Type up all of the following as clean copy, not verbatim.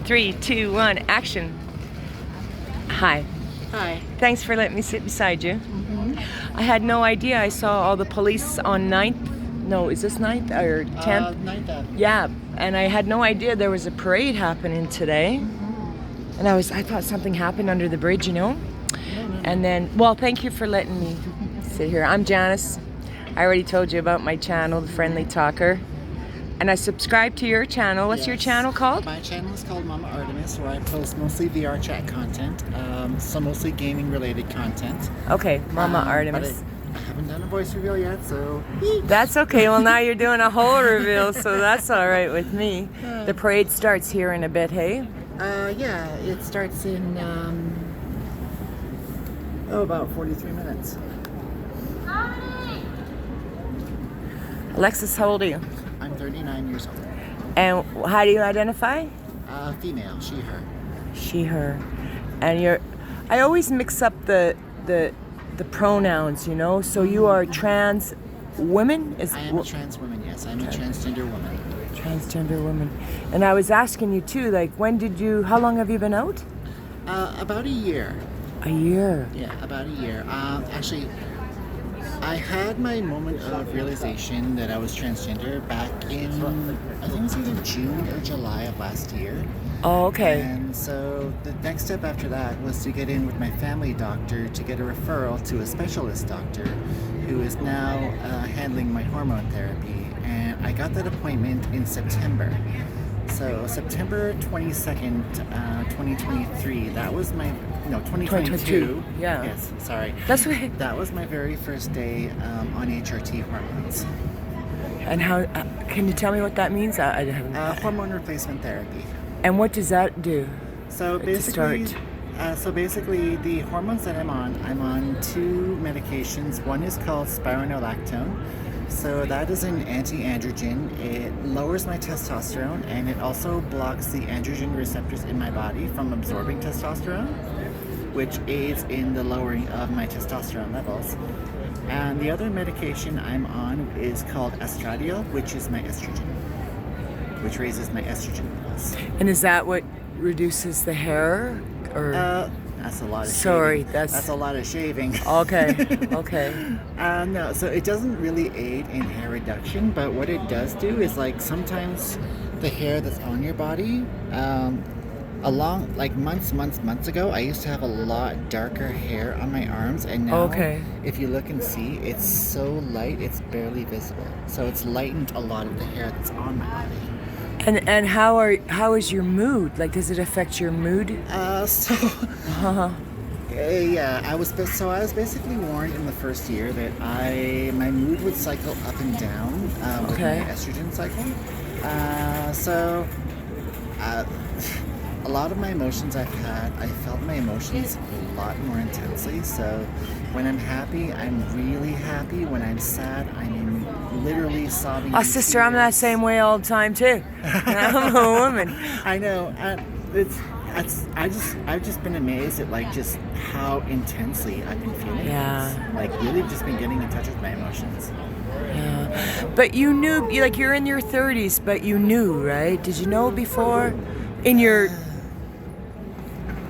3, 2, 1, action. Hi. Hi. Thanks for letting me sit beside you. Mm-hmm. I had no idea I saw all the police on 9th. No, is this 9th or 10th? 9th Avenue. Yeah, and I had no idea there was a parade happening today. Mm-hmm. And I thought something happened under the bridge, you know? No. And then, well, thank you for letting me sit here. I'm Janice. I already told you about my channel, The Friendly Talker. And I subscribe to your channel. What's your Yes. channel called? My channel is called Mama Artemis, where I post mostly VR chat content, so mostly gaming related content. Okay, Mama But Artemis. I haven't done a voice reveal yet, so. That's okay. Well, now you're doing a whole reveal, so that's all right with me. The parade starts here in a bit, hey? Yeah, it starts in about 43 minutes. Alexis, how old are you? I'm 39 years old. And how do you identify? Female, she, her. She, her. And I always mix up the pronouns, you know? So you are trans woman? I am a trans woman, yes. I'm a transgender woman. Transgender woman. And I was asking you too, like, how long have you been out? About a year. A year. Yeah, about a year. Actually, I had my moment of realization that I was transgender back in, I think it was either June or July of last year. Oh, okay. And so the next step after that was to get in with my family doctor to get a referral to a specialist doctor who is now handling my hormone therapy. And I got that appointment in September. So September 22nd, 2023, that was my, no, 2022. Yeah. Yes, sorry. That's what. That was my very first day on HRT hormones. And how, can you tell me what that means? I haven't. Hormone replacement therapy. And what does that do? So to basically, start? the hormones that I'm on 2 medications. One is called spironolactone. So that is an anti-androgen. It lowers my testosterone, and it also blocks the androgen receptors in my body from absorbing testosterone, which aids in the lowering of my testosterone levels. And the other medication I'm on is called estradiol, which is my estrogen, which raises my estrogen levels. And is that what reduces the hair? Or That's a lot of sorry, shaving. that's a lot of shaving. okay. Okay. No, so it doesn't really aid in hair reduction, but what it does do is, like, sometimes the hair that's on your body, along, like, months ago, I used to have a lot darker hair on my arms, and now, if you look and see, it's so light, it's barely visible. So it's lightened a lot of the hair that's on my body. And how is your mood? Like, does it affect your mood? Yeah, I was basically warned in the first year that my mood would cycle up and down with my estrogen cycle. A lot of my emotions I felt my emotions a lot more intensely. So when I'm happy, I'm really happy. When I'm sad, I'm literally sobbing. Oh, sister, I'm that same way all the time too. I'm a woman. I know. I've just been amazed at, like, just how intensely I've been feeling. Yeah. Like, really just been getting in touch with my emotions. Yeah. But you knew, like, you're in your 30s, but you knew, right? Did you know before? In your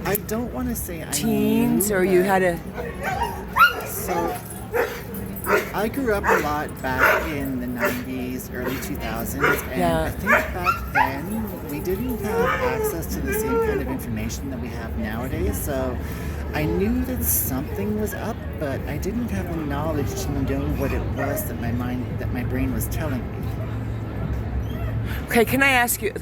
I don't want to say teens, I knew, or you had a... So, I grew up a lot back in the 90s, early 2000s, and I think back then we didn't have access to the same kind of information that we have nowadays, so I knew that something was up, but I didn't have the knowledge to know what it was that my brain was telling me. Okay, can I ask you,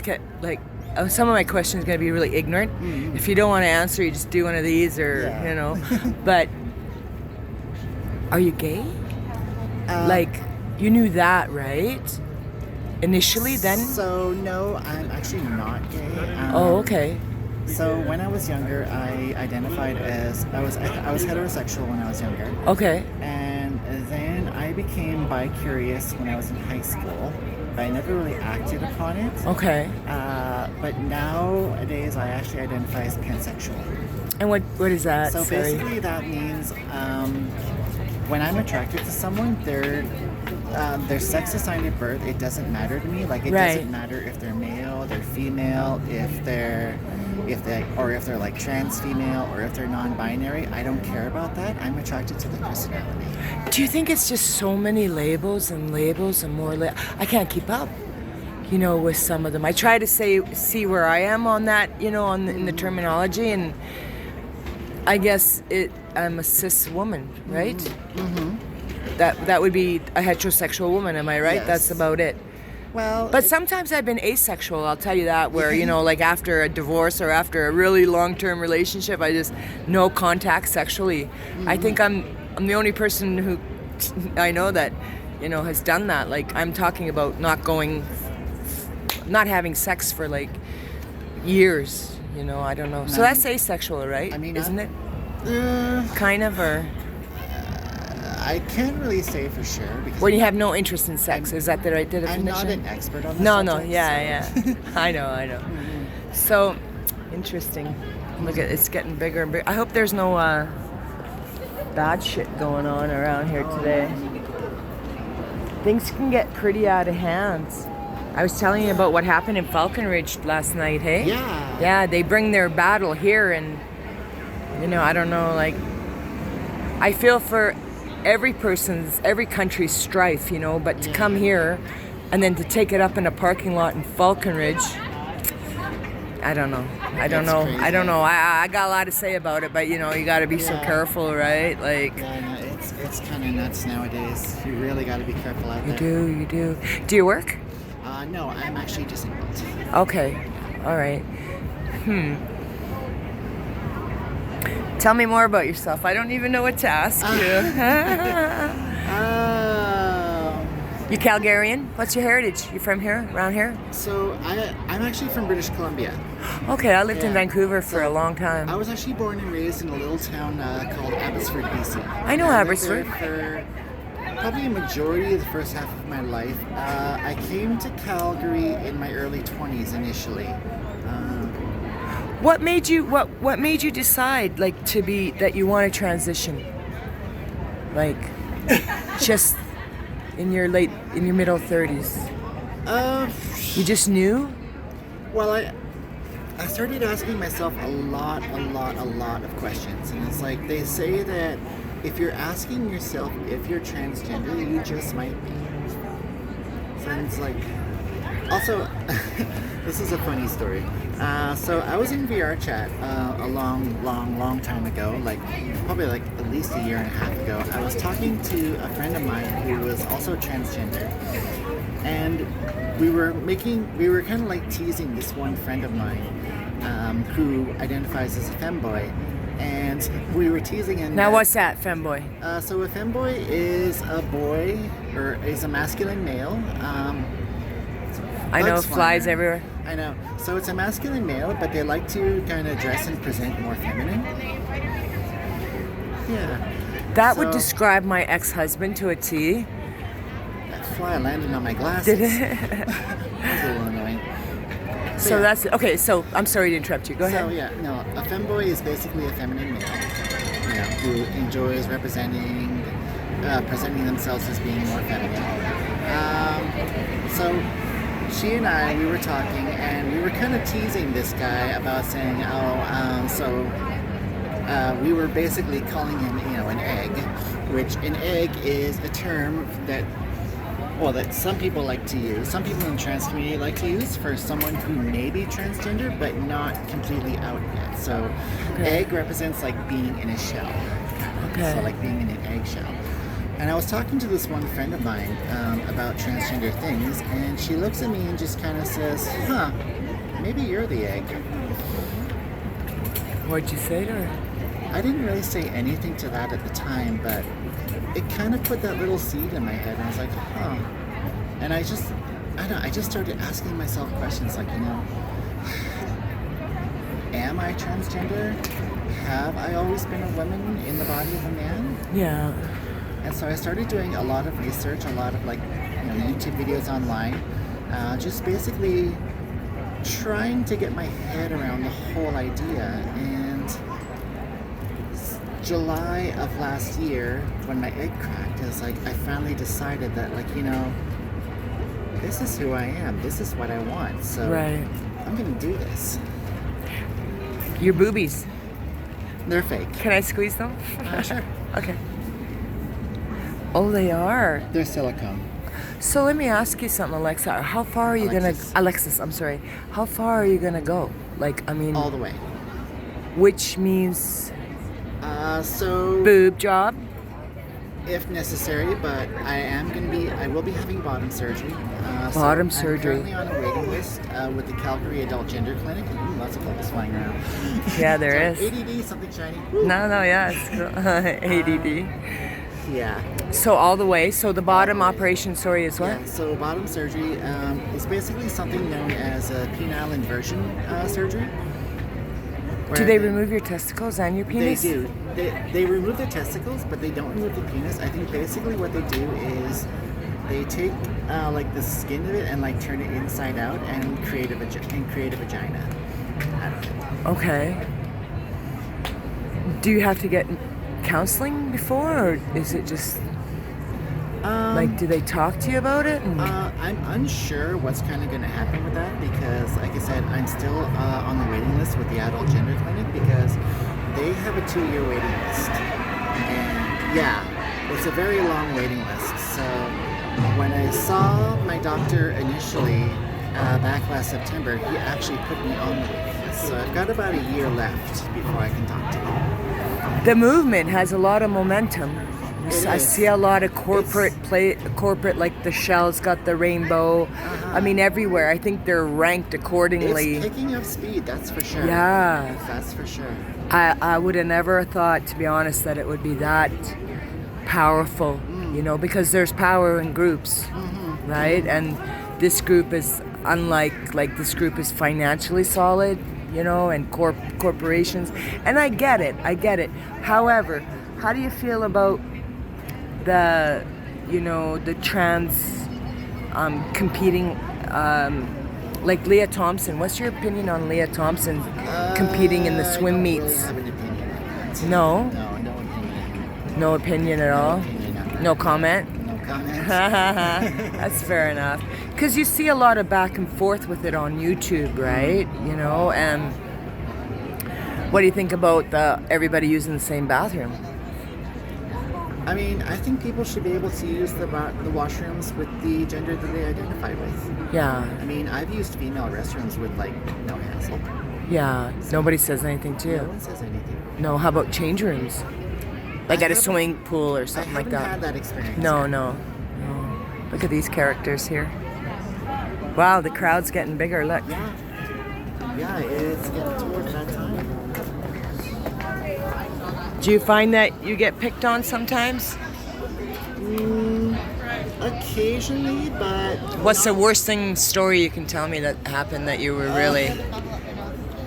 like, some of my questions are going to be really ignorant. Mm-hmm. If you don't want to answer, you just do one of these, or, you know. But are you gay? Like, you knew that, right? Initially, then? So, no, I'm actually not gay. Okay. So, when I was younger, I identified as... I was heterosexual when I was younger. Okay. And then I became bi-curious when I was in high school. But I never really acted upon it. Okay. But nowadays, I actually identify as pansexual. And what is that? So basically, that means when I'm attracted to someone, their sex assigned at birth, it doesn't matter to me. Like it Right. doesn't matter if they're male, they're female, if they're like trans female or if they're non-binary. I don't care about that. I'm attracted to the personality. Do you think it's just so many labels and more? I can't keep up, with some of them. I try to see where I am on that, in the terminology, and I guess I'm a cis woman, right? Mm-hmm. That would be a heterosexual woman, am I right? Yes. That's about it. Well, But sometimes I've been asexual, I'll tell you that, where, like after a divorce or after a really long-term relationship, I just no contact sexually. I think I'm the only person who I know that, has done that. Like, I'm talking about not having sex for like years, I don't know. So that's asexual, right? I mean, isn't it? Uh, Kind of, or I can't really say for sure because when you have no interest in sex, is that the right definition? I'm not an expert on this. No, subject, yeah. so. I know. So interesting. Look at it's getting bigger and bigger. I hope there's no bad shit going on around here today. Things can get pretty out of hand. I was telling you about what happened in Falcon Ridge last night, hey? Yeah. Yeah, they bring their battle here, and I don't know, like, I feel for every country's strife, but to come here and then to take it up in a parking lot in Falcon Ridge, I don't know. I don't know. I got a lot to say about it, but you got to be so careful, right? Like, Yeah, no, it's kind of nuts nowadays. You really got to be careful out there. you do. Do you work? No, I'm actually disabled. Okay. All right. Tell me more about yourself. I don't even know what to ask you. You Calgarian? What's your heritage? You from here? Around here? So I'm actually from British Columbia. Okay, I lived in Yeah. Vancouver for a long time. I was actually born and raised in a little town called Abbotsford, BC. I know lived Abbotsford. there for probably a majority of the first half of my life. I came to Calgary in my early 20s initially. What made you decide that you want to transition? Like just in your middle 30s. You just knew? Well, I started asking myself a lot of questions, and it's like they say that if you're asking yourself if you're transgender, you just might be. So it's like, also, this is a funny story. So I was in VR chat a long time ago, probably at least a year and a half ago. I was talking to a friend of mine who was also transgender, and we were kind of like teasing this one friend of mine who identifies as a femboy, and we were teasing him. Now what's that, femboy? So a femboy is a boy, or is a masculine male. I know Bugs flies flying. everywhere. I know. So it's a masculine male, but they like to kind of dress and present more feminine. Yeah. That would So- describe my ex-husband to a T. That fly landed on my glasses. Did it? That's a little annoying. So yeah. that's okay. So I'm sorry to interrupt you. Go ahead. So yeah, no, a femboy is basically a feminine male, who enjoys presenting themselves as being more feminine. So she and I, we were talking, and we were kind of teasing this guy about saying, we were basically calling him, an egg, which an egg is a term that some people like to use. Some people in the trans community like to use for someone who may be transgender but not completely out yet. So, egg represents like being in a shell. Okay. So, like being in an eggshell. And I was talking to this one friend of mine about transgender things, and she looks at me and just kind of says, maybe you're the egg. What'd you say to her? I didn't really say anything to that at the time, but it kind of put that little seed in my head, and I was like, And I just started asking myself questions like, am I transgender? Have I always been a woman in the body of a man? Yeah. And so I started doing a lot of research, a lot of YouTube videos online, just basically trying to get my head around the whole idea. And July of last year, when my egg cracked, I was like, I finally decided that, like, this is who I am. This is what I want. So Right. I'm gonna do this. Your boobies. They're fake. Can I squeeze them? Sure. Okay. Oh, they are. They're silicone. So let me ask you something, Alexa. How far are you Alexis, I'm sorry. How far are you gonna go? Like, I mean, All the way. which means So boob job. if necessary, but I will be having bottom surgery. Bottom I'm surgery. currently on a waiting list with the Calgary Adult Gender Clinic. Ooh, lots of bubbles flying around. Yeah, there Sorry, is. ADD, something shiny. Woo. No, yeah, it's cool. ADD. Yeah. So all the way. So the bottom operation, sorry, is what? Yeah, so bottom surgery is basically something known as a penile inversion surgery. Do they remove your testicles and your They penis? do. They remove the testicles, but they don't remove the penis. I think basically what they do is they take like the skin of it and like turn it inside out and create a vagina. I don't know. Okay. Do you have to get counseling before, or is it just like, do they talk to you about it? I'm unsure what's kind of going to happen with that because, like I said, I'm still on the waiting list with the Adult Gender Clinic because they have a 2-year waiting list. And yeah, it's a very long waiting list. So when I saw my doctor initially back last September, he actually put me on the waiting list. So I've got about a year left before I can talk to him. The movement has a lot of momentum. I is. see a lot of corporate like the Shell's got the rainbow. I mean, everywhere. I think they're ranked accordingly. It's picking up speed, that's for sure. Yeah. That's for sure. I would have never thought, to be honest, that it would be that powerful, because there's power in groups, right? And this group is unlike, like, this group is financially solid, and corporations. And I get it. However, how do you feel about the trans competing, like Leah Thompson? What's your opinion on Leah Thompson competing in the swim I don't meets? really have an opinion on that. No? No opinion. No opinion at all? Opinion on that. No comment? No comments. That's fair enough. Because you see a lot of back and forth with it on YouTube, right? And what do you think about everybody using the same bathroom? I mean, I think people should be able to use the washrooms with the gender that they identify with. Yeah, I mean, I've used female restrooms with, like, no hassle. yeah. Nobody says anything to No you. one says anything. No, how about change rooms? Like at a swimming pool or something like I that? haven't had that experience. No. Look at these characters here. Wow, the crowd's getting bigger, look. Yeah, it's getting towards that time. Do you find that you get picked on sometimes? Occasionally, but What's the worst story you can tell me that happened that you were really...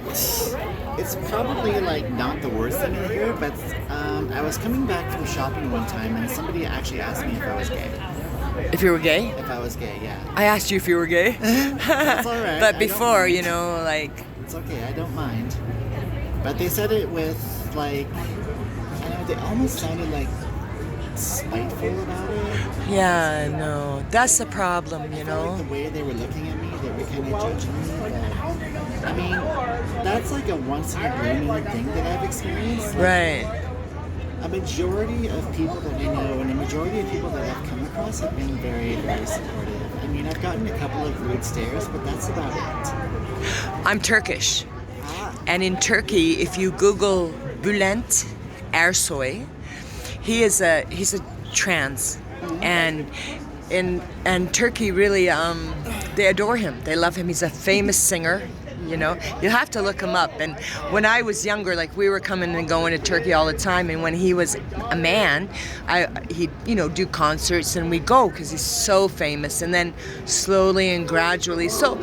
it's probably like not the worst thing in here, but I was coming back from shopping one time and somebody actually asked me if I was gay. If you were gay? If I was gay, yeah. I asked you if you were gay. That's all right. But I before, don't mind. like... It's okay, I don't mind. But they said it with like, I don't know, they almost sounded like spiteful about it. Yeah, no. That's the problem, Like the way they were looking at me, they were kind of judging me. But I mean, that's like a once in a blue moon thing that I've experienced. Like, Right. a majority of people that I know and a majority of people that I've come across have been very, very supportive. I mean, I've gotten a couple of rude stares, but that's about it. I'm Turkish. And in Turkey, if you Google Bülent Ersoy, he's a trans. And in Turkey really they adore him. They love him. He's a famous singer. You have to look him up. And when I was younger, like, we were coming and going to Turkey all the time, and when he was a man, he'd do concerts and we'd go because he's so famous. And then slowly and gradually, so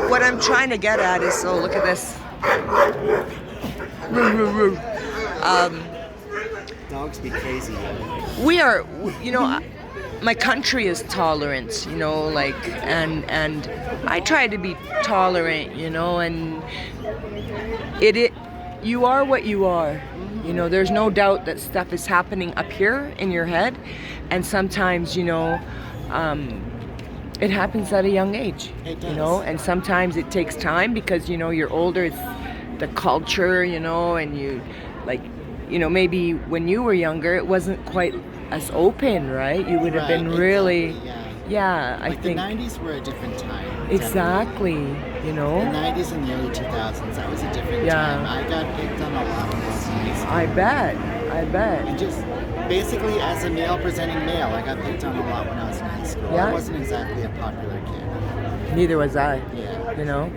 what I'm trying to get at is, look at this. Dogs be crazy. We are, my country is tolerant, and I try to be tolerant, and you are what you are. You know, there's no doubt that stuff is happening up here in your head, and sometimes, you know, it happens at a young age. It does. You know, and sometimes it takes time because, you know, you're older, it's the culture, you know, and you, like, you know, maybe when you were younger, it wasn't quite as open, right? You would have been Right, really, exactly, yeah, Like I think. the 90s were a different time. Exactly, you The know. 90s and the early 2000s, that was a different Yeah. time. I got picked on a lot when I was in high school. I bet. And just basically as a male presenting male, I got picked on a lot when I was in high school. Yeah. I wasn't exactly a popular kid. Neither was I, Yeah. you know.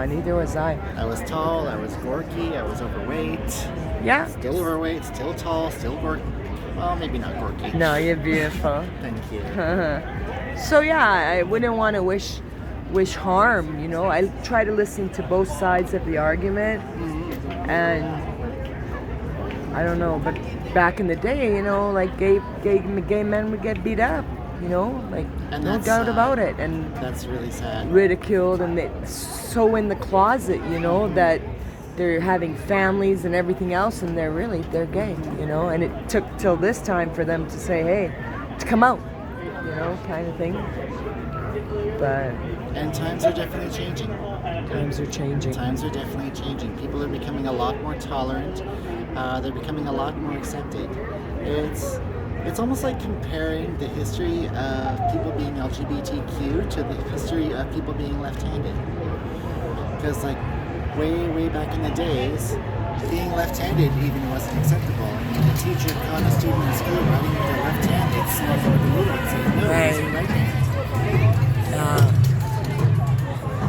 Neither was I. I was tall, I was gorky, I was overweight. Yeah. Still overweight, still tall, still gorky. Well, maybe not gorky. No, you're beautiful. Thank you. So yeah, I wouldn't want to wish harm, you know. I try to listen to both sides of the argument, and I don't know, but back in the day, you know, like gay men would get beat up, you know, like And no that's doubt sad. about it, and That's really sad. ridiculed, and they so in the closet, you know, that they're having families and everything else, and they're gay, you know. And it took till this time for them to say, hey, to come out, you know, kind of thing. But And times are definitely changing. times are changing. Times are definitely changing. People are becoming a lot more tolerant. They're becoming a lot more accepted. It's almost like comparing the history of people being LGBTQ to the history of people being left-handed. Because like way back in the days, being left-handed even wasn't acceptable. I mean, the teacher caught a student in school writing with their left hand, they'd snap over the ruler and say, no, use your right hand.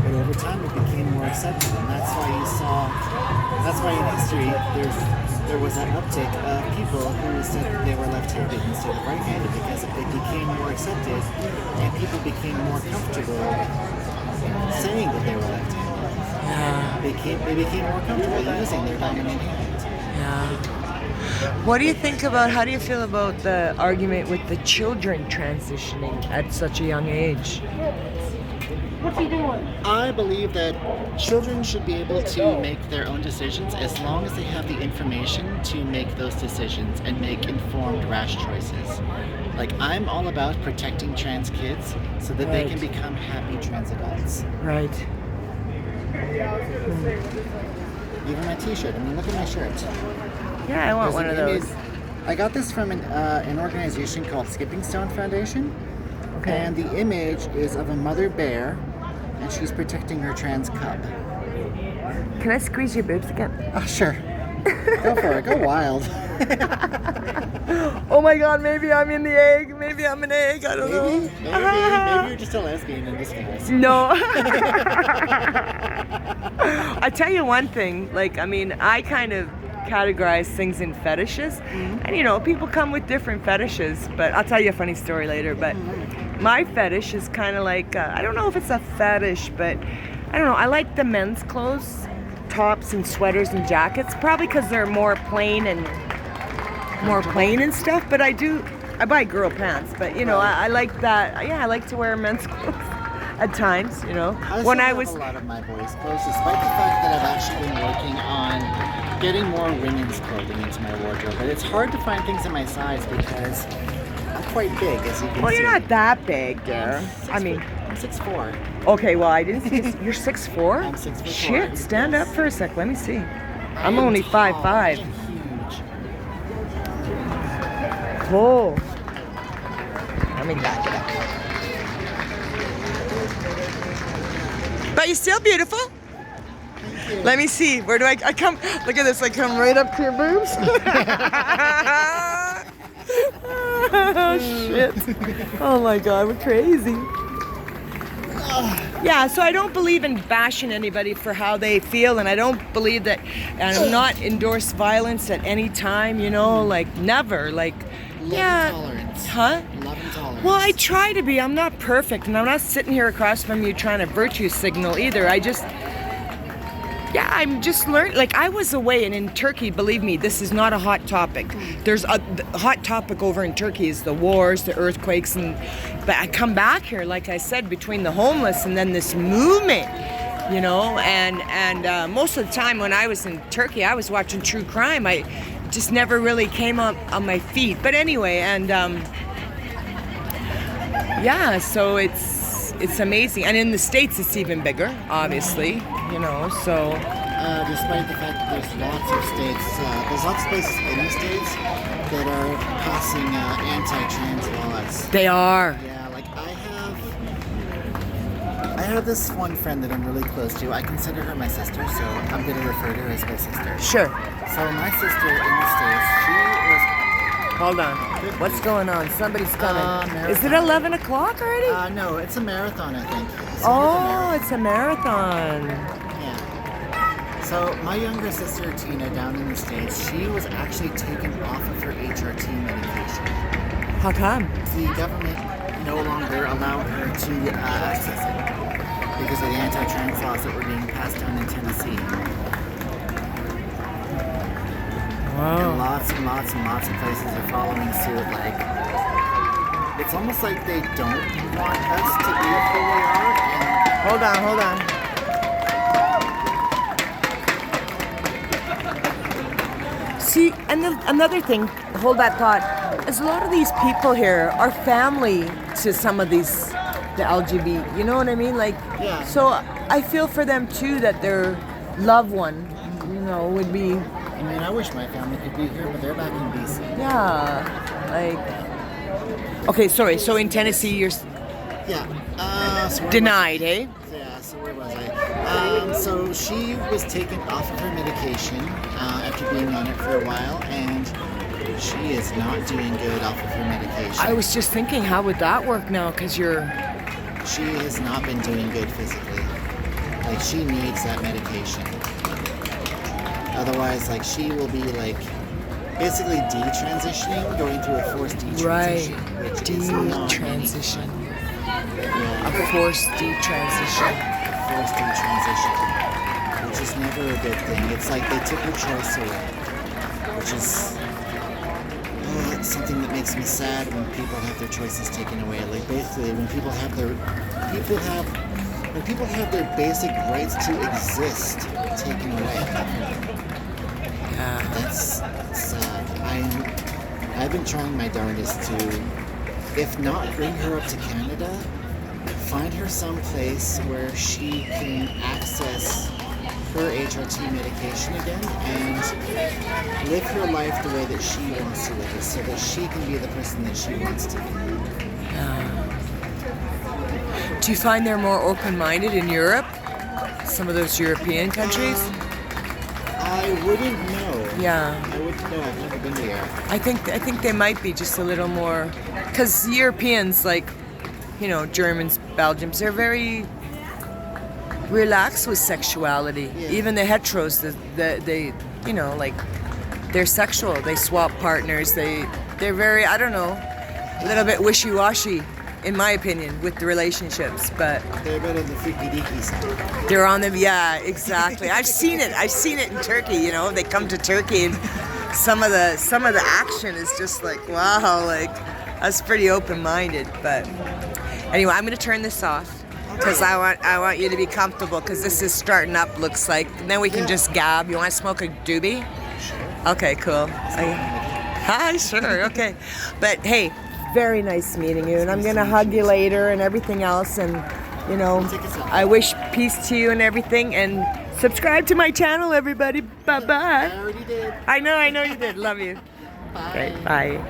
But over time it became more accepted, and that's why in history there was that uptick of people who said that they were left-handed instead of right-handed, because it became more accepted and people became more comfortable saying that they were left-handed. They became more comfortable using their dominant hand. What do you think about, how do you feel about the argument with the children transitioning at such a young age? I believe that children should be able to make their own decisions as long as they have the information to make those decisions and make informed, rash choices. Like, I'm all about protecting trans kids so that they can become happy trans adults. Right. Even my t-shirt. I mean, look at my shirt. Yeah, I want There's one an of those. image- I got this from an organization called Skipping Stone Foundation. Okay. And the image is of a mother bear, and she's protecting her trans cub. Can I squeeze your boobs again? Oh, sure. Go for it. Go wild. Oh my god, maybe I'm in the egg. Maybe I'm an egg. I don't know. Maybe you're just a lesbian in disguise. No. I tell you one thing, like, I mean, I kind of categorize things in fetishes, and you know, people come with different fetishes, but I'll tell you a funny story later. But my fetish is kind of like, I don't know if it's a fetish, but I don't know, I like the men's clothes, tops and sweaters and jackets, probably because they're more plain and stuff, but I buy girl pants, but you know, I like that. Yeah, I like to wear men's clothes at times, you know. When I was a lot of my boys' clothes, despite the fact that I've actually been working on getting more women's clothing into my wardrobe, but it's hard to find things in my size because I'm quite big, as you can see. Well, you're not that big, dear. I mean, I'm 6'4". okay, well, I didn't see. You're 6'4"? I'm 6'4". Shit, stand up for a sec. Let me see. I'm I am only tall. 5'5". I am huge. Oh. Let me back it up. But you're still beautiful. Let me see. Where do I come? Look at this. I come right up to your boobs. Oh, shit. Oh, my God. We're crazy. Yeah, so I don't believe in bashing anybody for how they feel, and I don't believe that, and I'm not endorse violence at any time, you know, like never, like, Love yeah. and tolerance. Huh? Love and tolerance. Well, I try to be. I'm not perfect, and I'm not sitting here across from you trying to virtue signal either. I'm just learning. Like, I was away, and in Turkey, believe me, this is not a hot topic. There's the hot topic over in Turkey is the wars, the earthquakes, but I come back here, like I said, between the homeless and then this movement, you know, and most of the time when I was in Turkey, I was watching true crime. I just never really came up on my feet. But anyway, and yeah, so it's amazing. And in the States, it's even bigger, obviously, you know, so. Despite the fact that there's lots of states, there's lots of places in the States that are passing anti-trans laws. They are. Yeah, like I have this one friend that I'm really close to. I consider her my sister, so I'm going to refer to her as my sister. Sure. So my sister in the States, she was... Hold on. What's going on? Somebody's coming. Marathon. Is it 11 o'clock already? No, it's a marathon, I think. It's a marathon. Yeah. So my younger sister, Tina, down in the States, she was actually taken off of her HRT medication. How come? The government no longer allowed her to access it because of the anti-trans laws that were being passed down in Tennessee. Wow. And lots and lots and lots of places are following suit. Like, it's almost like they don't want us to be who we are. And Hold on. See, and another thing, hold that thought, is a lot of these people here are family to some of these, the LGBT, you know what I mean? Like, Yeah. so I feel for them too that their loved one, you know, would be, I mean, I wish my family could be here, but they're back in BC. yeah, like, okay, sorry, so in Tennessee you're Yeah. So where denied, eh? Yeah, so where was I? So she was taken off of her medication after being on it for a while, and she is not doing good off of her medication. I was just thinking, how would that work now? Because you're, She has not been doing good physically. Like, she needs that medication. Otherwise, like, she will be, like, basically detransitioning, going through a forced detransition. Which is not detransition. Yeah. A forced detransition. Forced detransition, which is never a good thing. It's like they took her choice away, which is it's something that makes me sad when people have their choices taken away. Like, basically, when people have their basic rights to exist taken away. Yeah. That's sad. I've been trying my darndest to, if not bring her up to Canada, find her some place where she can access her HRT medication again and live her life the way that she wants to live it, so that she can be the person that she wants to be. Do you find they're more open-minded in Europe? Some of those European countries? I wouldn't know. Yeah. I wouldn't know. I've never been to Europe. I think they might be just a little more, because Europeans, like, you know, Germans, Belgians, they're very relaxed with sexuality. Yeah. Even the heteros, they you know, like, they're sexual. They swap partners. They're very, I don't know, a little bit wishy-washy, in my opinion, with the relationships. But They're better than the freaky deaky side. they're on them. Yeah, exactly. I've seen it in Turkey. You know, they come to Turkey and some of the action is just like, wow, like, that's pretty open-minded. But anyway, I'm gonna turn this off because I want you to be comfortable, because this is starting up, looks like. And then we can just gab. You want to smoke a doobie? Sure. Okay, cool. Hi, sure, okay. But hey, very nice meeting you, and I'm gonna hug you later and everything else. And you know, I wish peace to you and everything. And subscribe to my channel, everybody. Bye bye. I already did. I know you did. Love you. Bye. Great. Bye.